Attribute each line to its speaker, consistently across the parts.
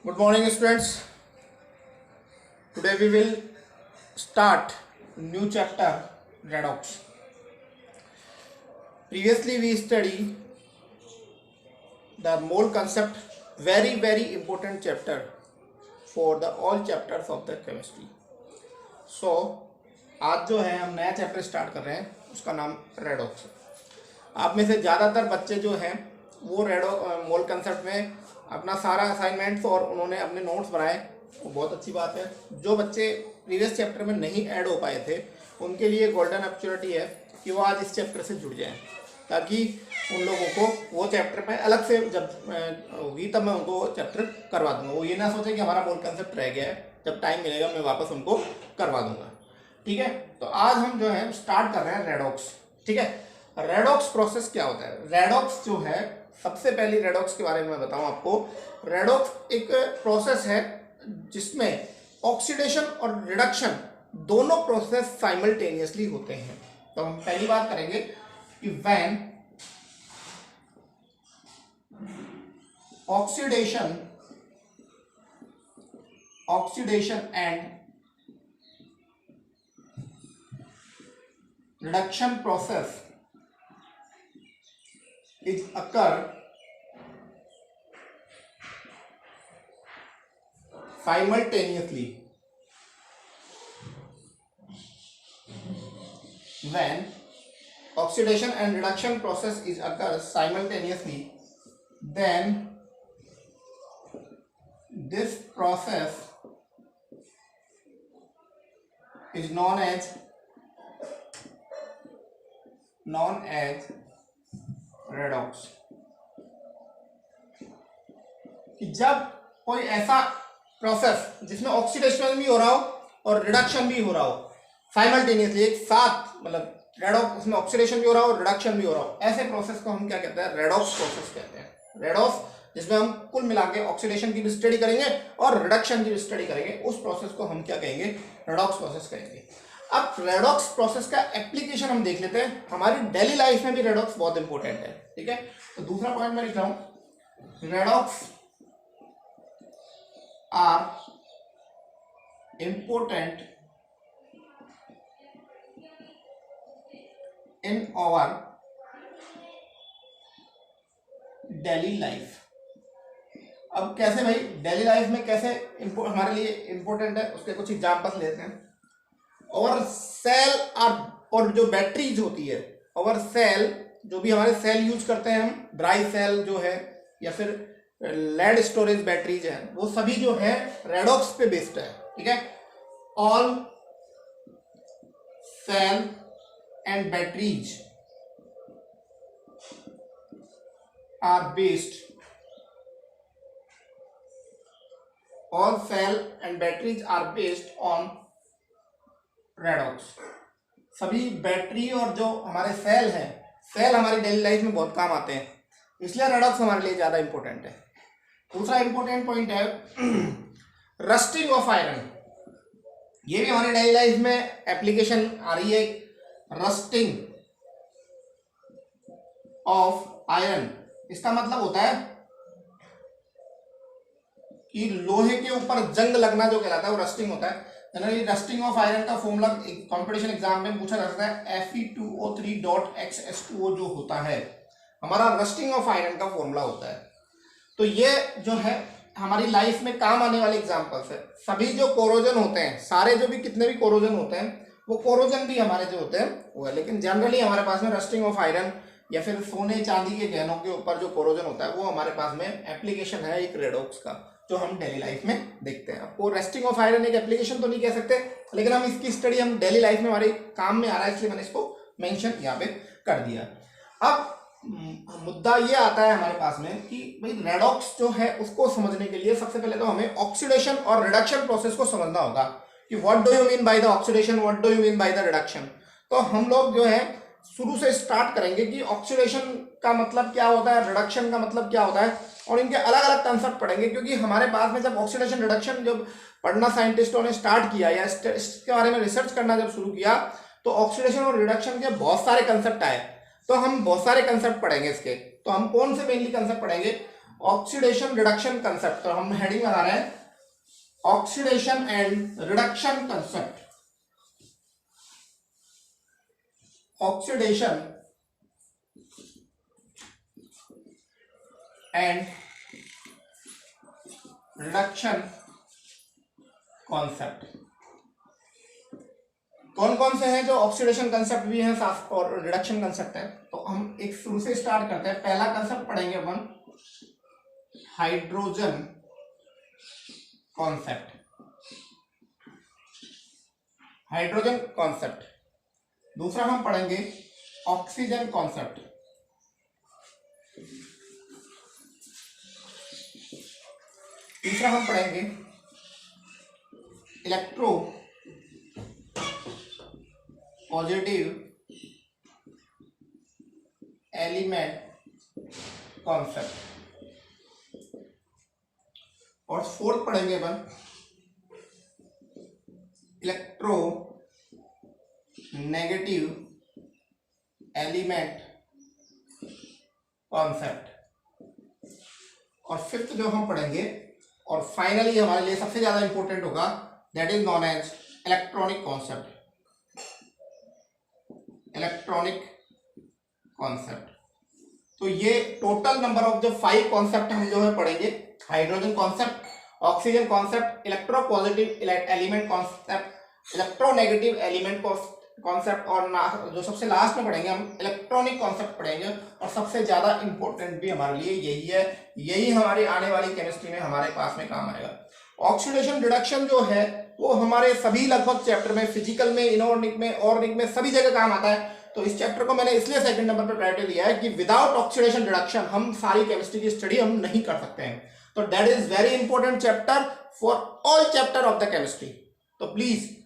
Speaker 1: Good morning, students. Today we will start new chapter redox. Previously we study the mole concept, very important chapter for the all chapters of the chemistry. So आज जो है हम नया chapter start कर रहे हैं, उसका नाम रेडॉक्स है। आप में से ज़्यादातर बच्चे जो हैं वो मोल कंसेप्ट में अपना सारा असाइनमेंट्स और उन्होंने अपने नोट्स बनाए, वो बहुत अच्छी बात है। जो बच्चे प्रीवियस चैप्टर में नहीं ऐड हो पाए थे उनके लिए गोल्डन अपॉर्चुनिटी है कि वो आज इस चैप्टर से जुड़ जाएं, ताकि उन लोगों को वो चैप्टर में अलग से जब होगी तब मैं उनको चैप्टर करवा दूंगा। वो ये ना सोचे कि हमारा मोल कंसेप्ट रह गया है, जब टाइम मिलेगा मैं वापस उनको करवा दूंगा। ठीक है, तो आज हम जो है स्टार्ट कर रहे हैं रेडॉक्स। ठीक है, रेडॉक्स प्रोसेस क्या होता है? रेडॉक्स जो है, सबसे पहले रेडॉक्स के बारे में मैं बताऊं आपको। रेडॉक्स एक प्रोसेस है जिसमें ऑक्सीडेशन और रिडक्शन दोनों प्रोसेस साइमल्टेनियसली होते हैं। तो हम पहली बात करेंगे कि when oxidation and reduction process is occur simultaneously. When oxidation and reduction process is occur simultaneously, then this process is known as redox. कि जब कोई ऐसा प्रोसेस जिसमें ऑक्सीडेशन भी हो रहा हो और रिडक्शन भी हो रहा हो साइमल्टेनियसली, एक साथ, मतलब रेडॉक्स, उसमें ऑक्सीडेशन भी हो रहा हो रिडक्शन भी हो रहा हो, ऐसे प्रोसेस को हम क्या कहते हैं? रेडॉक्स प्रोसेस कहते हैं। रेडॉक्स जिसमें हम कुल मिला के ऑक्सीडेशन की भी स्टडी करेंगे और रिडक्शन की भी स्टडी करेंगे, उस प्रोसेस को हम क्या कहेंगे? रेडॉक्स प्रोसेस कहेंगे। अब रेडॉक्स प्रोसेस का एप्लीकेशन हम देख लेते हैं। हमारी डेली लाइफ में भी रेडॉक्स बहुत इंपॉर्टेंट है। ठीक है, तो दूसरा पॉइंट मैं लिख रहा हूं, redox are important in our daily life. अब कैसे भाई, डेली लाइफ में कैसे हमारे लिए इंपॉर्टेंट है, उसके कुछ एग्जांपल्स लेते हैं। और सेल और जो बैटरीज होती है, और सेल जो भी हमारे सेल यूज करते हैं हम, ड्राई सेल जो है या फिर लेड स्टोरेज बैटरीज है, वो सभी जो है रेडॉक्स पे बेस्ड है। ठीक है, all cell and batteries are based, all cell and batteries are based on redox. सभी बैटरी और जो हमारे सेल हैं, सेल हमारी डेली लाइफ में बहुत काम आते हैं, इसलिए रेडॉक्स हमारे लिए ज़्यादा इंपॉर्टेंट है। दूसरा इंपॉर्टेंट पॉइंट है रस्टिंग ऑफ आयरन। ये भी हमारी डेली लाइफ में एप्लीकेशन आ रही है। रस्टिंग ऑफ आयरन, इसका मतलब होता है कि लोहे के ऊपर जंग लगना जो कहलाता है वो रस्टिंग होता है। जनरली रस्टिंग ऑफ आयरन का फॉर्मूला कंपटीशन एग्जाम में पूछा जा सकता है, Fe2O3.XS2O जो होता है, हमारा रस्टिंग ऑफ आयरन का फॉर्मूला होता है। तो ये जो है हमारी लाइफ में काम आने वाले एग्जांपल्स है। सभी जो कोरोजन होते हैं, सारे जो भी कितने भी कोरोजन होते हैं, वो कोरोजन भी हमारे जो होते हैं वो है, लेकिन जनरली हमारे पास में रस्टिंग ऑफ आयरन या फिर सोने चांदी के गहनों के ऊपर जो कोरोजन होता है, वो हमारे पास में एप्लीकेशन है एक रेडॉक्स का, जो हम डेली लाइफ में देखते हैं। आपको रेस्टिंग ऑफ आयरन एक एप्लीकेशन तो नहीं कह सकते, लेकिन हम इसकी स्टडी हम डेली लाइफ में हमारे काम में आ रहा है, इसलिए मैंने इसको मेंशन यहाँ पे कर दिया। अब मुद्दा ये आता है हमारे पास में कि भाई रेडॉक्स जो है उसको समझने के लिए सबसे पहले तो हमें ऑक्सीडेशन और रिडक्शन प्रोसेस को समझना होगा कि what do you mean by the oxidation, what do you mean by the reduction. तो हम लोग जो है शुरू से स्टार्ट करेंगे कि ऑक्सीडेशन का मतलब क्या होता है, रिडक्शन का मतलब क्या होता है, और इनके अलग अलग कंसेप्ट पढ़ेंगे। क्योंकि हमारे पास में जब ऑक्सीडेशन रिडक्शन जब पढ़ना साइंटिस्टों ने स्टार्ट किया या इसके बारे में रिसर्च करना जब शुरू किया, तो ऑक्सीडेशन और रिडक्शन के बहुत सारे कंसेप्ट आए। तो हम बहुत सारे कंसेप्ट पढ़ेंगे इसके। तो हम कौन से मेनली कंसेप्ट पढ़ेंगे? ऑक्सीडेशन रिडक्शन कंसेप्ट, तो हम हेडिंग लगा रहे हैं oxidation and reduction concept. Oxidation and reduction concept. कौन कौन से हैं जो ऑक्सीडेशन कंसेप्ट भी हैं साथ और रिडक्शन कंसेप्ट है, तो हम एक शुरू से स्टार्ट करते हैं। पहला कंसेप्ट पढ़ेंगे अपन हाइड्रोजन कॉन्सेप्ट, हाइड्रोजन कॉन्सेप्ट। दूसरा हम पढ़ेंगे ऑक्सीजन कॉन्सेप्ट। तीसरा हम पढ़ेंगे इलेक्ट्रो पॉजिटिव एलिमेंट कॉन्सेप्ट। और फोर्थ पढ़ेंगे अपन इलेक्ट्रो नेगेटिव एलिमेंट कॉन्सेप्ट। और फिफ्थ जो हम पढ़ेंगे और फाइनली हमारे लिए सबसे ज्यादा इंपॉर्टेंट होगा, that is known as electronic concept. Electronic concept. तो ये टोटल नंबर ऑफ जो 5 कॉन्सेप्ट हम जो है पढ़ेंगे, hydrogen concept, oxygen concept, electro positive element concept, electronegative element concept, और जो सबसे लास्ट में पढ़ेंगे हम इलेक्ट्रॉनिक कॉन्सेप्ट पढ़ेंगे। और सबसे ज्यादा इंपॉर्टेंट भी हमारे लिए यही है, यही हमारी आने वाली केमिस्ट्री में हमारे पास में काम आएगा। ऑक्सीडेशन रिडक्शन जो है वो हमारे सभी लगभग चैप्टर में, फिजिकल में, इनऑर्गेनिक में, ऑर्गेनिक में, सभी जगह काम आता है। तो इस चैप्टर को मैंने इसलिए सेकंड नंबर पर प्रायोरिटी दिया है कि विदाउट ऑक्सीडेशन रिडक्शन हम सारी केमिस्ट्री की स्टडी हम नहीं कर सकते हैं। तो that is very important chapter for all chapter of the chemistry. तो प्लीज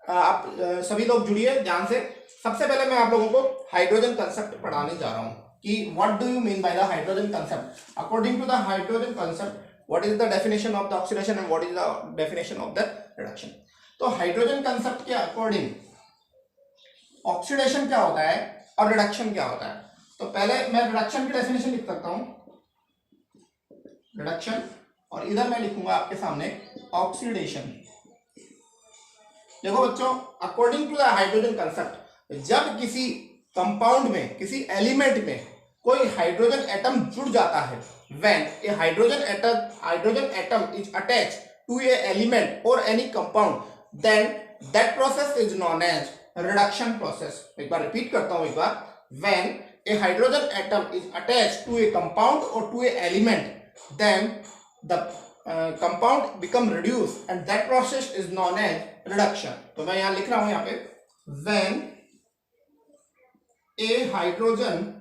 Speaker 1: आप सभी लोग जुड़िए ध्यान से। सबसे पहले मैं आप लोगों को हाइड्रोजन कंसेप्ट पढ़ाने जा रहा हूं कि what do you mean by the hydrogen concept. According to the hydrogen concept, what is the definition of the oxidation and what is the definition of the reduction। तो हाइड्रोजन कंसेप्ट के according oxidation क्या होता है और reduction क्या होता है। तो पहले मैं रिडक्शन की डेफिनेशन लिख सकता हूं, रिडक्शन, और इधर मैं लिखूंगा आपके सामने ऑक्सीडेशन। देखो बच्चों, according to the hydrogen concept, जब किसी कंपाउंड में, किसी एलिमेंट में कोई हाइड्रोजन एटम जुड़ जाता है, when a hydrogen atom is attached to a element or any compound, then that process is known as reduction process। एक बार रिपीट करता हूं एक बार, when a hydrogen atom is attached to a compound or to a element, then the compound become reduced and that process is known as reduction। तो मैं यहां लिख रहा हूं, यहां पे when a hydrogen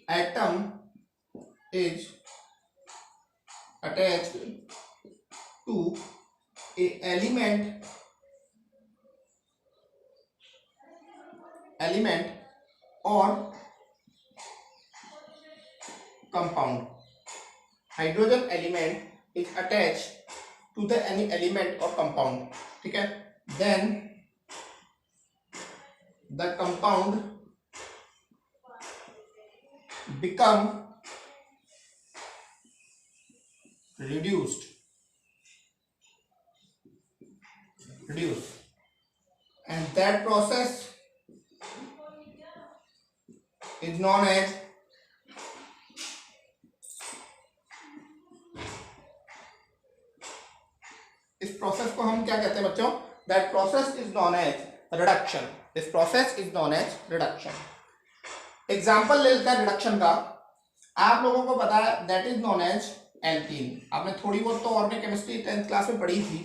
Speaker 1: atom is attached to a element or compound। Hydrogen element is attached to the any element or compound, ठीक है। then the compound become reduced and that process is known as इस process को हम क्या कहते हैं बच्चों, that process is known as reduction. This process is known as reduction. Example ले लेते हैं रिडक्शन का। आप लोगों को पता है that is known as alkene. आपने थोड़ी बहुत तो ऑर्गेनिक केमिस्ट्री 10th क्लास में पढ़ी थी।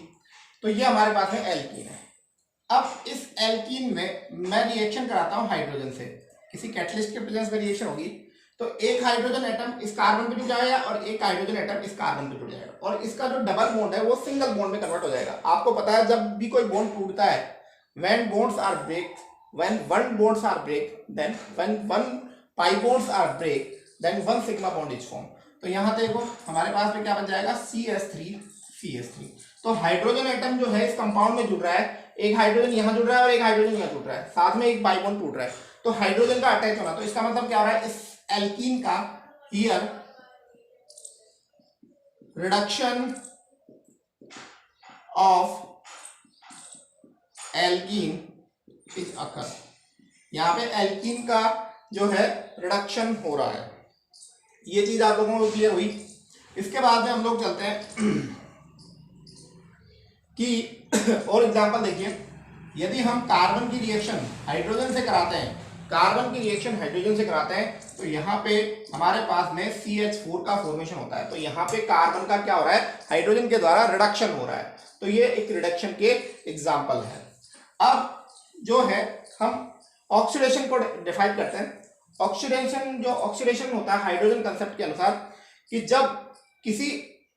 Speaker 1: तो ये हमारे पास में एल्कीन है। अब इस एल्कीन में मैं रिएक्शन कराता हूं हाइड्रोजन से, किसी कैटलिस्ट के प्रेजेंस में रिएक्शन होगी, तो एक हाइड्रोजन एटम इस कार्बन पे जुड़ जाएगा और एक हाइड्रोजन एटम इस कार्बन पे जुड़ जाएगा, और इसका जो डबल बॉन्ड है वो सिंगल बॉन्ड में कन्वर्ट हो जाएगा। आपको पता है जब भी कोई बॉन्ड टूटता है, when one bonds are break, then when one pi bonds are break, then one sigma bond is formed। तो यहाँ देखो हमारे पास में क्या बन जाएगा, CH3। तो हाइड्रोजन एटम जो है इस कंपाउंड में जुड़ रहा है, एक हाइड्रोजन यहाँ जुड़ रहा है और एक हाइड्रोजन यहाँ जुड़ रहा है, साथ में एक पाई बॉन्ड टूट रहा है। तो हाइड्रोजन का अटैच होना, तो इसका मतलब क्या हो रहा है, इस एल्कीन का here reduction of alkene is occur, यहाँ पे एल्कीन का जो है रिडक्शन हो रहा है। ये चीज आप लोगों को क्लियर हुई। इसके बाद में हम लोग चलते हैं कि और एग्जांपल देखिए, यदि हम कार्बन की रिएक्शन हाइड्रोजन से कराते हैं, कार्बन की रिएक्शन हाइड्रोजन से कराते हैं, तो यहाँ पे हमारे पास में CH4 का फॉर्मेशन होता है। तो यहाँ पे कार्बन का क्या हो रहा है, हाइड्रोजन के द्वारा रिडक्शन हो रहा है। तो ये एक रिडक्शन के एग्जाम्पल है। अब जो है हम ऑक्सीडेशन को डिफाइन करते हैं। ऑक्सीडेशन, जो ऑक्सीडेशन होता है हाइड्रोजन कंसेप्ट के अनुसार, कि जब किसी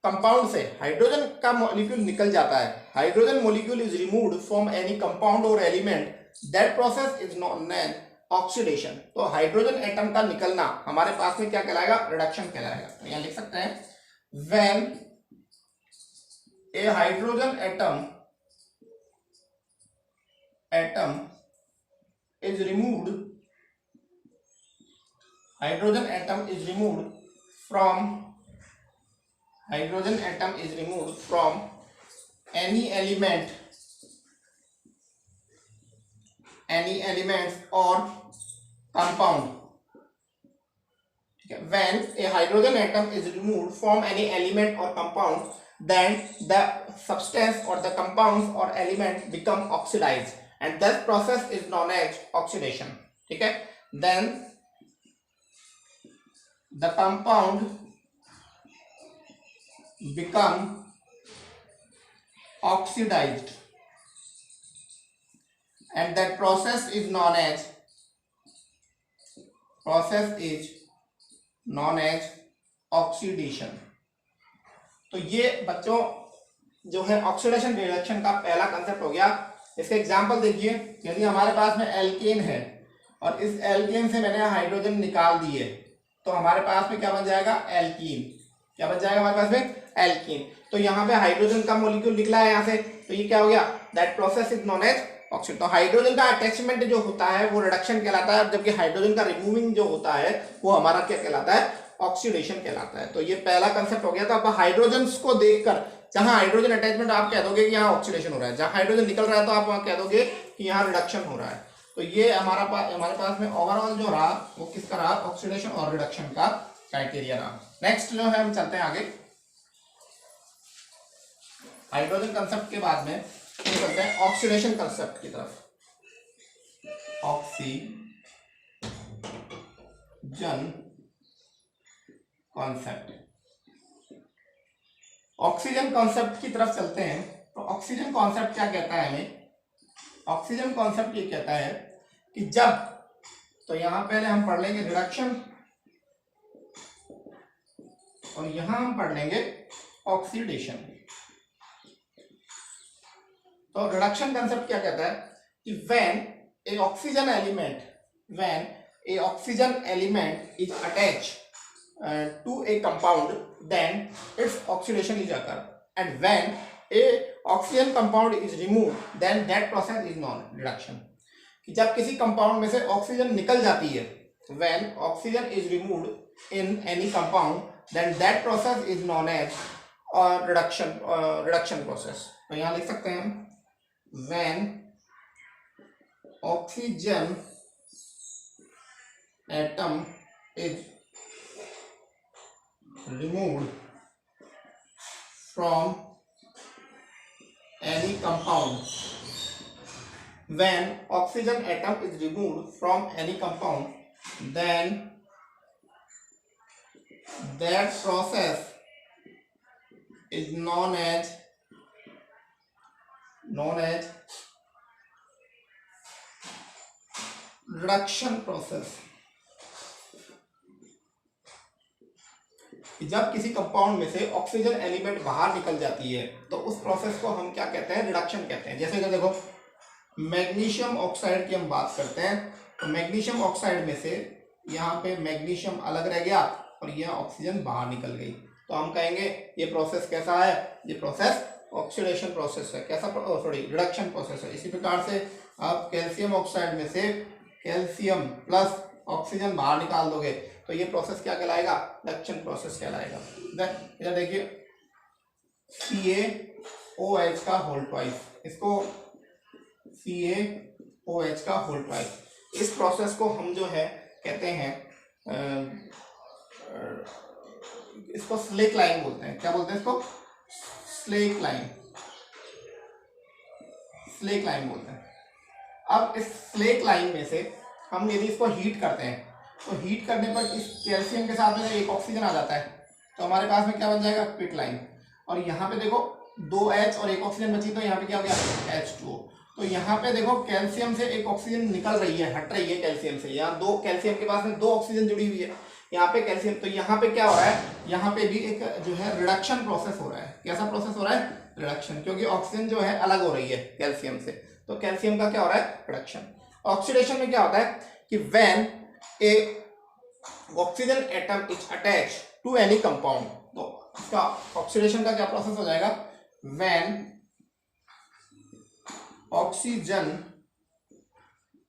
Speaker 1: कंपाउंड से हाइड्रोजन का मॉलिक्यूल निकल जाता है, hydrogen molecule is removed from any compound और element, that process is known as oxidation. तो हाइड्रोजन एटम का निकलना हमारे पास में क्या कहलाएगा, रिडक्शन कहलाएगा। तो यहां लिख सकते हैं, when A hydrogen atom is removed, hydrogen atom is removed from any elements or compound. When a hydrogen atom is removed from any element or compound, then the substance or the compounds or element become oxidized, and that process is known as oxidation. ठीक है, then the compound become oxidized, and that process is known as oxidation. तो ये बच्चों जो है oxidation reduction का पहला concept हो गया। इसका एग्जांपल देखिए, यदि हमारे पास में एल्केन है और इस एल्केन से मैंने हाइड्रोजन निकाल दिए, तो हमारे पास में क्या बन जाएगा, एल्कीन। क्या बन जाएगा हमारे पास में, एल्कीन। तो यहाँ पे हाइड्रोजन का मॉलिक्यूल निकला है यहाँ से, तो ये क्या हो गया, that process is known as oxidation. तो हाइड्रोजन का अटैचमेंट जो होता है वो रिडक्शन कहलाता है, जबकि हाइड्रोजन का रिमूविंग जो होता है वो हमारा क्या कहलाता है, ऑक्सीडेशन कहलाता है। तो ये पहला कंसेप्ट हो गया। तो आप हाइड्रोजन्स को देखकर, जहां हाइड्रोजन अटैचमेंट आप कह दोगे कि यहाँ ऑक्सीडेशन हो रहा है, जहां हाइड्रोजन निकल रहा है तो आप वहां कह दोगे कि यहाँ रिडक्शन हो रहा है। तो ये हमारे पास में ओवरऑल जो रहा वो किसका रहा, ऑक्सीडेशन और रिडक्शन का क्राइटेरिया रहा। नेक्स्ट जो है हम चलते हैं आगे, हाइड्रोजन कंसेप्ट के बाद में चलते हैं ऑक्सीडेशन कंसेप्ट की तरफ। ऑक्सीजन कॉन्सेप्ट, ऑक्सीजन कॉन्सेप्ट की तरफ चलते हैं। तो ऑक्सीजन कॉन्सेप्ट क्या कहता है हमें, ऑक्सीजन कॉन्सेप्ट ये कहता है कि जब, तो यहां पहले हम पढ़ लेंगे रिडक्शन और यहां हम पढ़ लेंगे ऑक्सीडेशन। तो रिडक्शन कंसेप्ट क्या कहता है कि when a oxygen element is attached to a compound, then its oxidation is occur, and when a oxygen compound is removed, then that process is known reduction. कि जब किसी कंपाउंड में से ऑक्सीजन निकल जाती है, when oxygen is removed in any compound, then that process is known as reduction process. तो यहाँ लिख सकते हैं, when oxygen atom is removed from any compound, when oxygen atom is removed from any compound, then that process is known as reduction process. जब किसी compound में से oxygen element बाहर निकल जाती है तो उस प्रोसेस को हम क्या कहते हैं, रिडक्शन कहते हैं। जैसे कि देखो मैग्नीशियम ऑक्साइड की हम बात करते हैं, तो मैग्नीशियम ऑक्साइड में से यहाँ पे मैग्नीशियम अलग रह गया और यह ऑक्सीजन बाहर निकल गई, तो हम कहेंगे ये प्रोसेस कैसा है, ये प्रोसेस ऑक्सीडेशन प्रोसेस है। कैसा, रिडक्शन प्रोसेस है। इसी प्रकार से आप कैल्शियम ऑक्साइड में से कैल्शियम प्लस ऑक्सीजन बाहर निकाल दोगे तो ये प्रोसेस क्या कहलाएगा, रिडक्शन प्रोसेस कहलाएगा। देन इधर देखिए CaOH का होल ट्वाइस, इसको CaOH का होल ट्वाइस, इस प्रोसेस को हम जो है कहते हैं इसको स्लेक लाइन बोलते हैं। क्या बोलते हैं इसको, स्लेक लाइन, स्लेक लाइन बोलते हैं। अब इस स्लेक लाइन में से हम यदि इसको हीट करते हैं तो हीट करने पर इस कैल्शियम के साथ में एक ऑक्सीजन आ जाता है, तो हमारे पास में क्या बन जाएगा, क्विक लाइन। और यहाँ पे देखो 2H और एक ऑक्सीजन बची, तो यहाँ पे क्या हो गया, H2O। तो यहाँ पे देखो कैल्शियम से एक ऑक्सीजन निकल रही है, हट रही है कैल्शियम से। यहाँ दो कैल्शियम के पास में 2 ऑक्सीजन जुड़ी हुई है, यहाँ पे कैल्शियम, तो यहाँ पे क्या हो रहा है, यहाँ पे भी एक जो है रिडक्शन प्रोसेस हो रहा है। कैसा प्रोसेस हो रहा है, रिडक्शन, क्योंकि ऑक्सीजन जो है अलग हो रही है कैल्शियम से, तो कैल्शियम का क्या हो रहा है, रिडक्शन। ऑक्सीडेशन में क्या होता है कि when a oxygen atom is attached to any compound, तो इसका ऑक्सीडेशन का क्या प्रोसेस हो जाएगा, when oxygen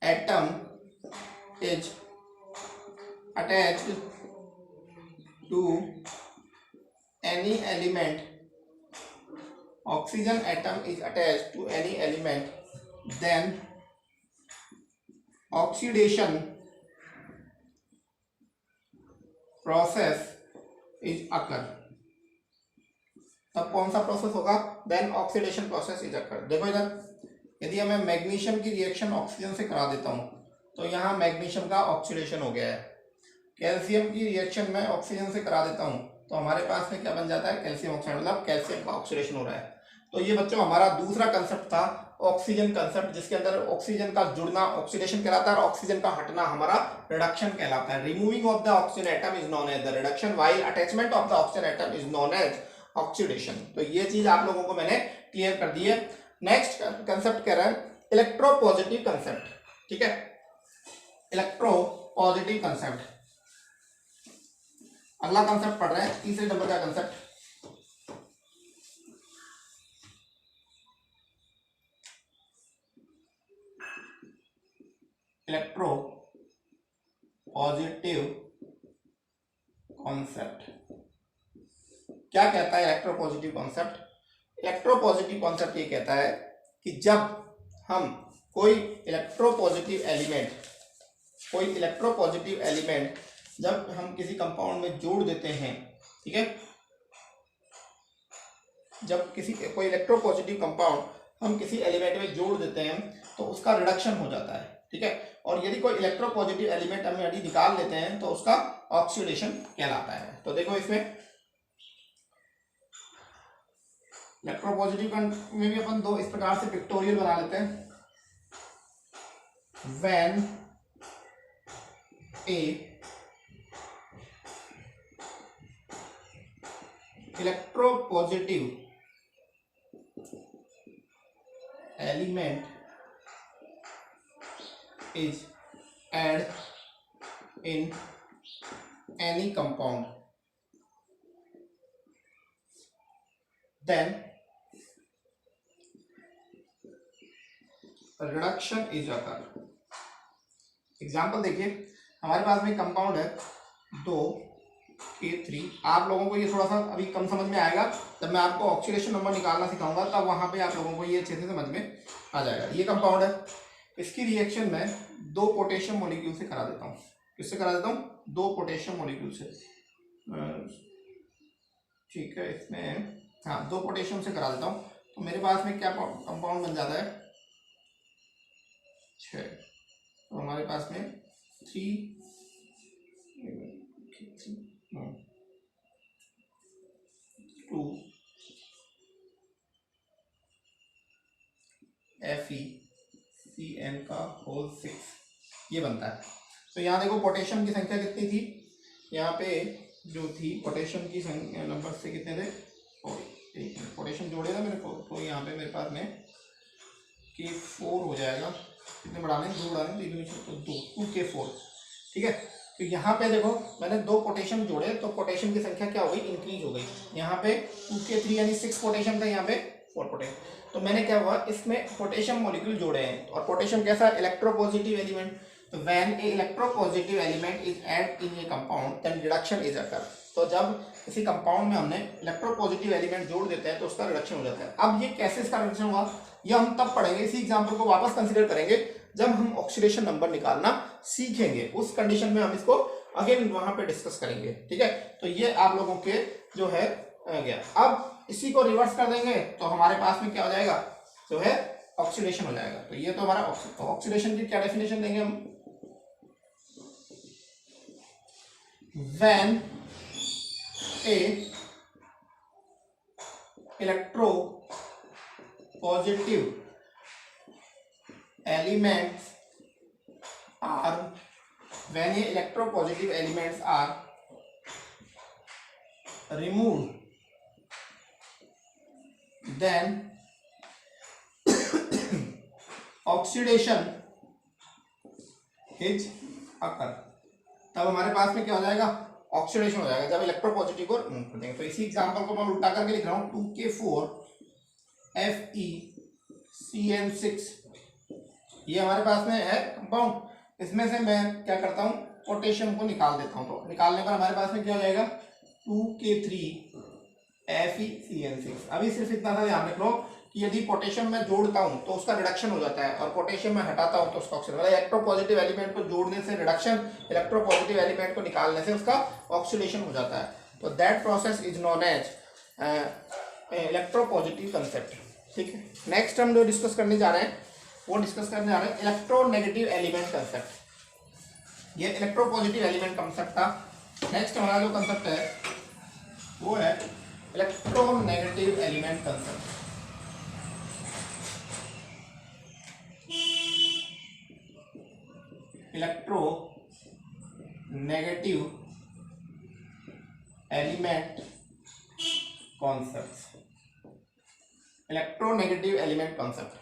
Speaker 1: atom is attached to any element, oxygen atom is attached to any element, then oxidation process is occur. तब कौन सा process होगा, then oxidation process is occur. देखो इधर यदि मैं मैग्नीशियम की रिएक्शन ऑक्सीजन से करा देता हूं तो यहाँ मैग्नीशियम का ऑक्सीडेशन हो गया है। कैल्शियम की रिएक्शन में ऑक्सीजन से करा देता हूं तो हमारे पास में क्या बन जाता है, कैल्शियम ऑक्साइड, मतलब कैल्शियम का ऑक्सीडेशन हो रहा है। तो ये बच्चों हमारा दूसरा कंसेप्ट था ऑक्सीजन कंसेप्ट, जिसके अंदर ऑक्सीजन का जुड़ना ऑक्सीडेशन कहलाता है और ऑक्सीजन का हटना हमारा रिडक्शन कहलाता है। Removing of the oxygen atom is known as the reduction, while attachment of the oxygen atom is known as oxidation. तो ये चीज आप लोगों को मैंने क्लियर कर दी है। नेक्स्ट कंसेप्ट कह रहा है इलेक्ट्रोपॉजिटिव कंसेप्ट, ठीक है, इलेक्ट्रोपॉजिटिव कंसेप्ट। अगला कंसेप्ट पढ़ रहे हैं, तीसरे नंबर का कंसेप्ट, इलेक्ट्रो पॉजिटिव कॉन्सेप्ट। क्या कहता है इलेक्ट्रोपॉजिटिव कॉन्सेप्ट, इलेक्ट्रोपॉजिटिव कॉन्सेप्ट ये कहता है कि जब हम कोई इलेक्ट्रोपॉजिटिव एलिमेंट जब हम किसी कंपाउंड में जोड़ देते हैं, ठीक है, जब कोई इलेक्ट्रोपॉजिटिव कंपाउंड हम किसी एलिमेंट में जोड़ देते हैं तो उसका रिडक्शन हो जाता है, ठीक है। और यदि कोई इलेक्ट्रोपॉजिटिव एलिमेंट हम यदि निकाल लेते हैं तो उसका ऑक्सीडेशन कहलाता है। तो देखो इसमें इलेक्ट्रोपॉजिटिव में भी अपन दो इस प्रकार से पिक्टोरियल बना लेते हैं। When A electropositive element is add in any compound, then reduction is occur। Example देखिए, हमारे पास में कंपाउंड है 2K3। आप लोगों को ये थोड़ा सा अभी कम समझ में आएगा, जब मैं आपको ऑक्सीडेशन नंबर निकालना सिखाऊंगा तब वहां पे आप लोगों को ये अच्छे से समझ में आ जाएगा। ये कंपाउंड है, इसकी रिएक्शन मैं 2 पोटेशियम मॉलिक्यूल से करा देता हूँ। किससे करा देता हूँ, 2 पोटेशियम मॉलिक्यूल से, ठीक है, इसमें हाँ 2 पोटेशियम से करा देता हूँ। तो मेरे पास में क्या कंपाउंड बन जाता है, 6। तो हमारे पास में 3 2 FeCN का होल 6 ये बनता है। तो यहाँ देखो पोटेशियम की संख्या कितनी थी, यहाँ पे जो थी पोटेशियम की संख्या नंबर से कितने थे, पोटेशियम जोड़े था मेरे को, तो यहाँ पे मेरे पास में K4 हो जाएगा। कितने बढ़ाने, 2 बढ़ाने, 3 तो 2K4, ठीक है। तो यहाँ पे देखो मैंने 2 पोटेशियम जोड़े तो पोटेशियम की संख्या क्या हो गई, इंक्रीज हो गई। यहाँ पे 2K3 यानी 6 पोटेशियम था, यहाँ पे 4 पोटेशियम। तो मैंने क्या हुआ, इसमें पोटेशियम मॉलिक्यूल जोड़े हैं और पोटेशियम कैसा, electropositive element. when a electropositive element is added in a compound then reduction is occur। तो जब किसी कंपाउंड में हमने इलेक्ट्रोपॉजिटिव एलिमेंट जोड़ देते हैं तो उसका रिडक्शन हो जाता है। अब ये कैसे इसका रिडक्शन हुआ ये हम तब पढ़ेंगे, इसी एग्जांपल को वापस कंसीडर करेंगे जब हम ऑक्सीडेशन नंबर निकालना सीखेंगे। उस कंडीशन में हम इसको अगेन वहां पे डिस्कस करेंगे, ठीक है। तो ये आप लोगों के जो है गया। अब इसी को रिवर्स कर देंगे तो हमारे पास में क्या हो जाएगा, जो है ऑक्सीडेशन हो जाएगा। तो ये तो हमारा ऑक्सीडेशन की क्या डेफिनेशन देंगे हम, when a electropositive elements are removed then oxidation is occur। तब हमारे पास में क्या हो जाएगा, ऑक्सीडेशन हो जाएगा जब इलेक्ट्रोपॉजिटिव को रिमूव कर देंगे। तो इसी एग्जांपल को मैं उल्टा करके लिख रहा हूं, 2K4FeCN6 ये हमारे पास में है कंपाउंड। इसमें से मैं क्या करता हूं, पोटेशियम को निकाल देता हूं। तो निकालने पर हमारे पास में क्या हो जाएगा, 2K3FeCN6। अभी सिर्फ इतना सा ध्यान रख लो कि यदि पोटेशियम में जोड़ता हूं तो उसका रिडक्शन हो जाता है और पोटेशियम में हटाता हूं तो उसका ऑक्सीडेशन। मतलब इलेक्ट्रोपॉजिटिव एलिमेंट को जोड़ने से रिडक्शन, इलेक्ट्रोपॉजिटिव एलिमेंट को निकालने से उसका ऑक्सीडेशन हो जाता है। तो that process is known as electropositive concept, ठीक है। नेक्स्ट हम जो डिस्कस करने जा रहे हैं वो डिस्कस करने जा रहे हैं इलेक्ट्रोनेगेटिव एलिमेंट कंसेप्ट। ये इलेक्ट्रोपॉजिटिव एलिमेंट कंसेप्ट था। नेक्स्ट हमारा जो कंसेप्ट है वो है electronegative element concept. Electronegative element concept. Electronegative element concept,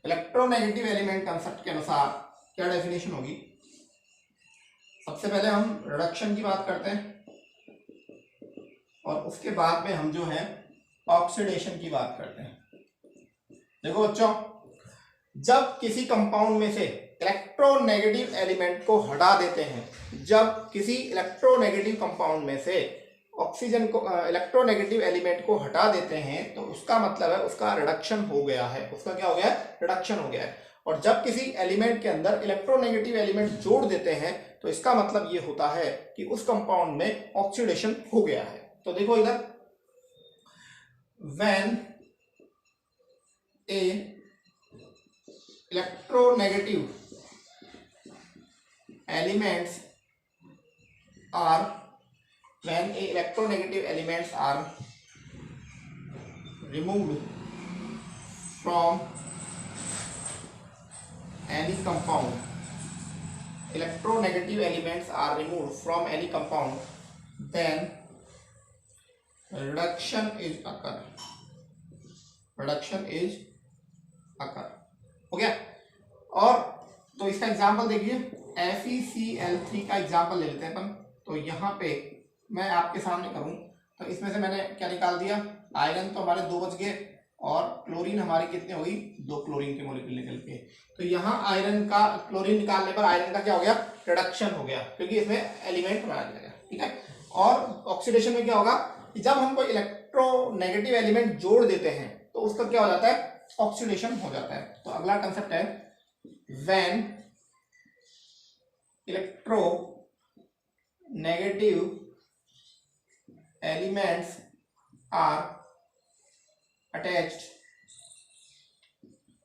Speaker 1: electronegative element concept के अनुसार क्या डेफिनेशन होगी। सबसे पहले हम रिडक्शन की बात करते हैं और उसके बाद में हम जो है ऑक्सीडेशन की बात करते हैं। देखो बच्चों, जब किसी कंपाउंड में से इलेक्ट्रोनेगेटिव एलिमेंट को हटा देते हैं, जब किसी इलेक्ट्रोनेगेटिव कंपाउंड में से ऑक्सीजन को इलेक्ट्रोनेगेटिव एलिमेंट को हटा देते हैं तो उसका मतलब है उसका रिडक्शन हो गया है। उसका क्या हो गया है, रिडक्शन हो गया है। और जब किसी एलिमेंट के अंदर इलेक्ट्रोनेगेटिव एलिमेंट जोड़ देते हैं तो इसका मतलब ये होता है कि उस कंपाउंड में ऑक्सीडेशन हो गया है। तो देखो इधर, when A electronegative elements are removed from any compound, electronegative elements are removed from any compound, then reduction is occur। हो गया। और तो इसका एग्जांपल देखिए, FeCl3 का एग्जांपल ले लेते हैं अपन। तो यहाँ पे मैं आपके सामने करूं तो इसमें से मैंने क्या निकाल दिया, आयरन तो हमारे 2 बच गए और क्लोरीन हमारी कितनी हो गई, 2 क्लोरीन के मॉलिक्यूल निकल के। तो यहाँ आयरन का, क्लोरीन निकालने पर आयरन का क्या हो गया, रिडक्शन हो गया, क्योंकि इसमें एलिमेंट बना दिया, ठीक है। और ऑक्सीडेशन में क्या होगा कि जब हम कोई इलेक्ट्रोनेगेटिव एलिमेंट जोड़ देते हैं तो उसका क्या हो जाता है, ऑक्सीडेशन हो जाता है। तो अगला कंसेप्ट है when electronegative elements are attached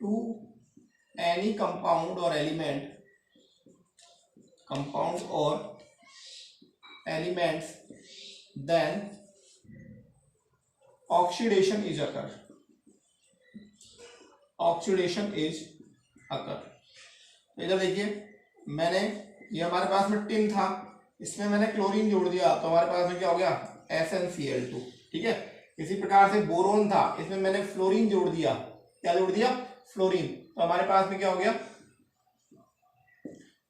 Speaker 1: to any compound or elements, then oxidation is occur। इधर देखिए, मैंने ये हमारे पास में टिन था, इसमें मैंने क्लोरीन जोड़ दिया तो हमारे पास में क्या हो गया, SnCl2, ठीक है। इसी प्रकार से बोरोन था, इसमें मैंने फ्लोरीन जोड़ दिया, क्या जोड़ दिया, फ्लोरीन, तो हमारे पास में क्या हो गया,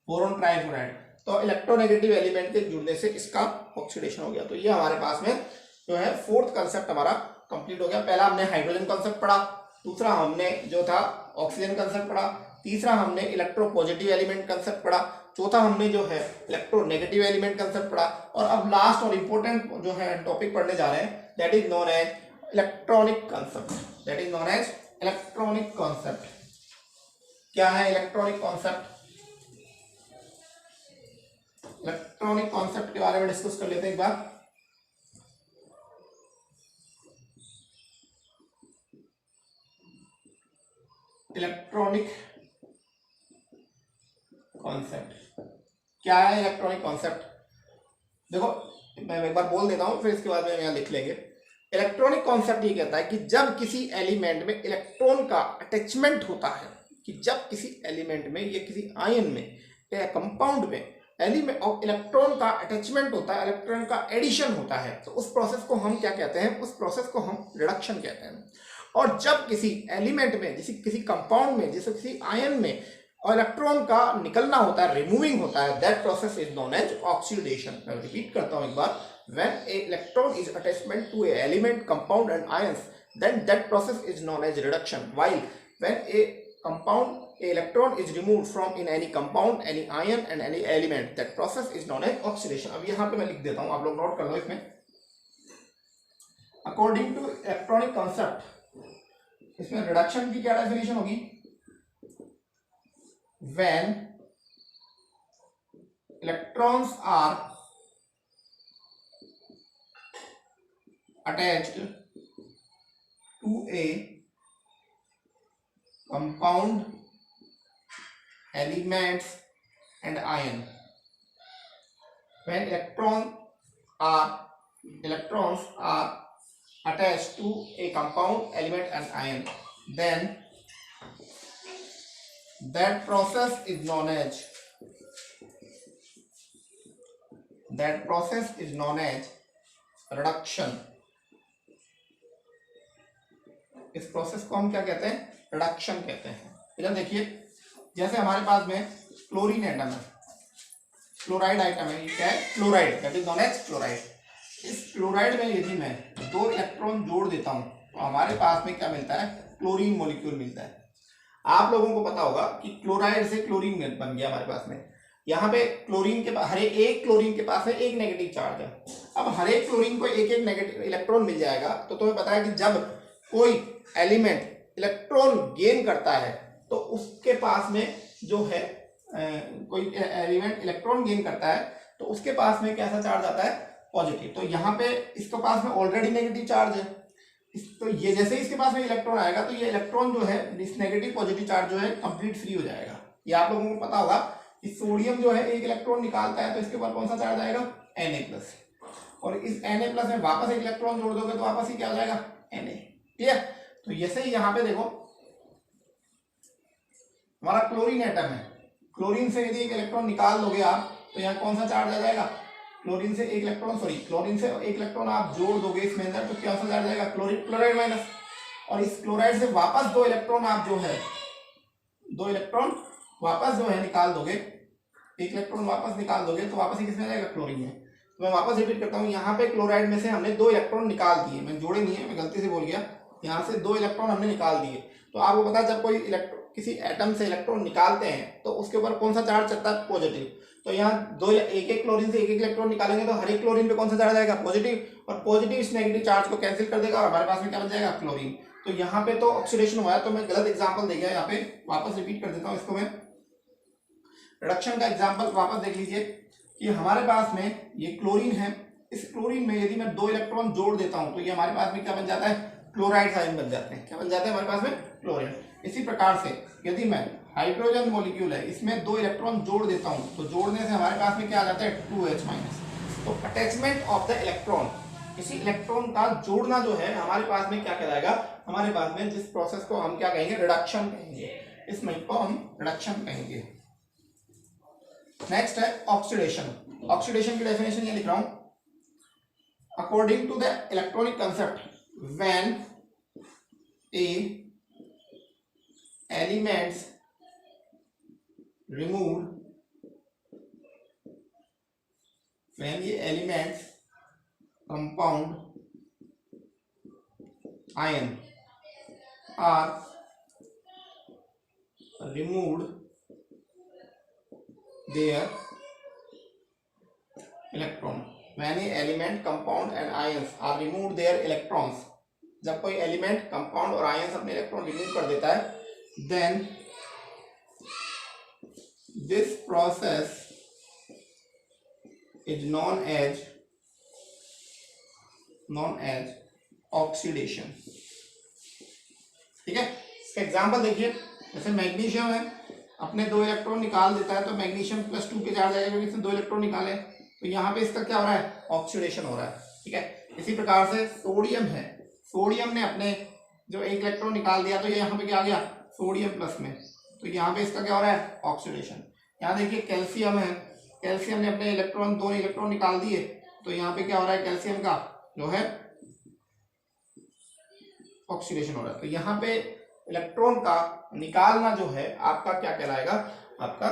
Speaker 1: बोरोन ट्राइफ्लोराइड। तो इलेक्ट्रोनेगेटिव एलिमेंट के जुड़ने से इसका ऑक्सीडेशन हो गया। तो ये हमारे पास में जो है 4th कंसेप्ट हमारा कंप्लीट हो गया। पहला हमने हाइड्रोजन कंसेप्ट पढ़ा, दूसरा हमने जो था ऑक्सीजन कंसेप्ट पढ़ा, तीसरा हमने इलेक्ट्रोपॉजिटिव एलिमेंट कंसेप्ट पढ़ा, चौथा हमने जो है इलेक्ट्रोनेगेटिव एलिमेंट कंसेप्ट पढ़ा, और अब लास्ट और इंपॉर्टेंट जो है टॉपिक पढ़ने जा रहे हैं, that is known as electronic concept. That is known as electronic concept. क्या है इलेक्ट्रॉनिक कॉन्सेप्ट? इलेक्ट्रॉनिक कॉन्सेप्ट के बारे में डिस्कस कर लेते हैं एक बार। इलेक्ट्रॉनिक कॉन्सेप्ट क्या है? इलेक्ट्रॉनिक कॉन्सेप्ट देखो, मैं एक बार बोल देता हूं, फिर इसके बाद में यहां लिख लेंगे। इलेक्ट्रॉनिक कॉन्सेप्ट ये कहता है कि जब किसी एलिमेंट में इलेक्ट्रॉन का अटैचमेंट होता है, कि जब किसी एलिमेंट में या किसी आयन में या कंपाउंड में एलिमेंट और इलेक्ट्रॉन का अटैचमेंट होता है, इलेक्ट्रॉन का एडिशन होता है, तो उस प्रोसेस को हम क्या कहते हैं? उस प्रोसेस को हम रिडक्शन कहते हैं। और जब किसी एलिमेंट में, जैसे किसी कंपाउंड में, जैसे किसी आयन में इलेक्ट्रॉन का निकलना होता है, रिमूविंग होता है, that process is known as oxidation. मैं रिपीट करता हूं एक बार, when a electron is attachment to a element, compound and ions, then that process is known as reduction. While when a compound electron is removed from in any compound, any ion and any element, that process is known as oxidation। अब यहां पे मैं लिख देता हूं, आप लोग note कर लो इसमें। अकॉर्डिंग टू इलेक्ट्रॉनिक कॉन्सेप्ट, इसमें रिडक्शन की क्या डेफिनेशन होगी? when electrons are attached to a compound, elements and ion, when electrons are attached to a compound, element and ion, then that process is known as reduction। इस process को हम क्या कहते हैं? रिडक्शन कहते हैं। इधर देखिए, जैसे हमारे पास में क्लोरीन एटम है, क्लोराइड आइटम है, ये क्या है? Chloride, that is known as chloride. इस क्लोराइड में यदि मैं 2 इलेक्ट्रॉन जोड़ देता हूं तो हमारे पास में क्या मिलता है? क्लोरीन मॉलिक्यूल मिलता है। आप लोगों को पता होगा कि क्लोराइड से क्लोरीन बन गया हमारे पास में। यहाँ पे क्लोरीन के हर एक क्लोरीन के पास में एक नेगेटिव चार्ज है। अब हर एक क्लोरीन को एक एक नेगेटिव इलेक्ट्रॉन मिल जाएगा, तो तुम्हें पता है कि जब कोई एलिमेंट इलेक्ट्रॉन गेन करता है तो उसके पास में जो है कोई एलिमेंट इलेक्ट्रॉन गेन करता है तो उसके पास में कैसा चार्ज आता है? पॉजिटिव। तो यहाँ पे इसके पास में ऑलरेडी नेगेटिव चार्ज है, तो ये जैसे ही इसके पास में इलेक्ट्रॉन आएगा तो ये इलेक्ट्रॉन जो है, इस नेगेटिव पॉजिटिव चार्ज जो है कंप्लीट फ्री हो जाएगा। ये आप लोगों को पता होगा कि सोडियम जो है एक इलेक्ट्रॉन निकालता है तो इसके ऊपर कौन सा चार्ज आएगा? Na+। और इस Na+ में वापस एक इलेक्ट्रॉन जोड़ दोगे तो वापस ही क्या हो जाएगा? Na। क्लियर? तो जैसे ही यहाँ पे देखो, हमारा क्लोरीन एटम है, क्लोरीन से यदि एक इलेक्ट्रॉन निकाल लोगे आप तो यहाँ कौन सा चार्ज आ जाएगा? क्लोरीन से एक इलेक्ट्रॉन आप जोड़ दोगे इसमें अंदर तो क्या सा चार्ज आएगा? Chloride minus. और इस क्लोराइड से वापस 2 इलेक्ट्रॉन आप जो है 2 इलेक्ट्रॉन वापस जो है निकाल दोगे, एक इलेक्ट्रॉन वापस निकाल दोगे तो वापस ही किसमें जाएगा? क्लोरीन में। तो मैं वापस रिपीट करता हूँ, यहाँ पे क्लोराइड में से हमने 2 इलेक्ट्रॉन निकाल दिए, मैं जोड़े नहीं है, मैं गलती से बोल गया, यहाँ से 2 इलेक्ट्रॉन हमने निकाल दिए। तो आपको पता है जब कोई किसी एटम से इलेक्ट्रॉन निकालते हैं तो उसके ऊपर कौन सा चार्ज चलता है? पॉजिटिव। तो यहाँ एक क्लोरीन से एक इलेक्ट्रॉन निकालेंगे तो हर एक क्लोरीन पे कौन सा चार्ज आएगा? पॉजिटिव। और पॉजिटिव इस नेगेटिव चार्ज को कैंसिल कर देगा और हमारे पास में क्या बन जाएगा? क्लोरीन। तो यहाँ पे तो ऑक्सीडेशन हुआ है, तो मैं गलत एग्जांपल दे गया, यहाँ पे वापस रिपीट कर देता हूँ इसको मैं। रिडक्शन का एग्जांपल वापस देख लीजिए कि हमारे पास में ये क्लोरीन है, इस क्लोरीन में यदि मैं 2 इलेक्ट्रॉन जोड़ देता हूँ तो ये हमारे पास में क्या बन जाता है? क्लोराइड आयन बन जाते हैं। क्या बन जाते हैं हमारे पास में? क्लोरीन। इसी प्रकार से यदि मैं हाइड्रोजन मॉलिक्यूल है, इसमें 2 इलेक्ट्रॉन जोड़ देता हूं तो जोड़ने से हमारे पास में क्या आ जाता है? 2H-। तो अटैचमेंट ऑफ द इलेक्ट्रॉन, किसी इलेक्ट्रॉन का जोड़ना जो है हमारे पास में क्या कहलाएगा? हमारे पास में जिस प्रोसेस को हम क्या कहेंगे? रिडक्शन कहेंगे। इस मेथड को हम रिडक्शन कहेंगे। नेक्स्ट है ऑक्सीडेशन। ऑक्सीडेशन की डेफिनेशन ये लिख रहा हूं, according to the electronic concept, when a elements removed, when ये elements compound ion are removed their electron. When an element, compound and ions are removed their electrons, जब कोई element, compound और ions अपने electron remove कर देता है, then this process is known as oxidation. ठीक है, इसका एग्जांपल देखिए. जैसे मैग्नीशियम है, अपने 2 इलेक्ट्रॉन निकाल देता है, तो मैग्नीशियम +2 पे चार्ज आएगा क्योंकि इसने 2 इलेक्ट्रॉन निकाले. तो यहाँ पे इसका क्या हो रहा है, ऑक्सीडेशन हो रहा है. ठीक है, इसी प्रकार से सोडियम है, सोडियम ने अपने जो 1 इलेक्ट्रॉन निकाल दिया, तो ये यहाँ पे क्या आ गया, सोडियम प्लस में, तो यहाँ पे इसका क्या हो रहा है, ऑक्सीडेशन. यहाँ देखिए कैल्शियम है, कैल्शियम ने अपने 2 इलेक्ट्रॉन निकाल दिए, तो यहाँ पे क्या हो रहा है, कैल्शियम का जो है ऑक्सीडेशन हो रहा है. तो यहाँ पे इलेक्ट्रॉन का निकालना जो है आपका क्या कहलाएगा, आपका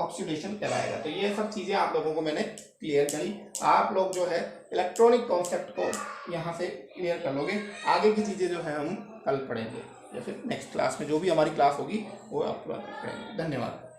Speaker 1: ऑक्सीडेशन कहलाएगा. तो ये सब चीजें आप लोगों को मैंने क्लियर करी. आप लोग जो है इलेक्ट्रॉनिक कॉन्सेप्ट को यहाँ से क्लियर कर लोगे. आगे की चीजें जो है हम कल पढ़ेंगे या फिर नेक्स्ट क्लास में, जो भी हमारी क्लास होगी वो आप पढ़ेंगे. धन्यवाद.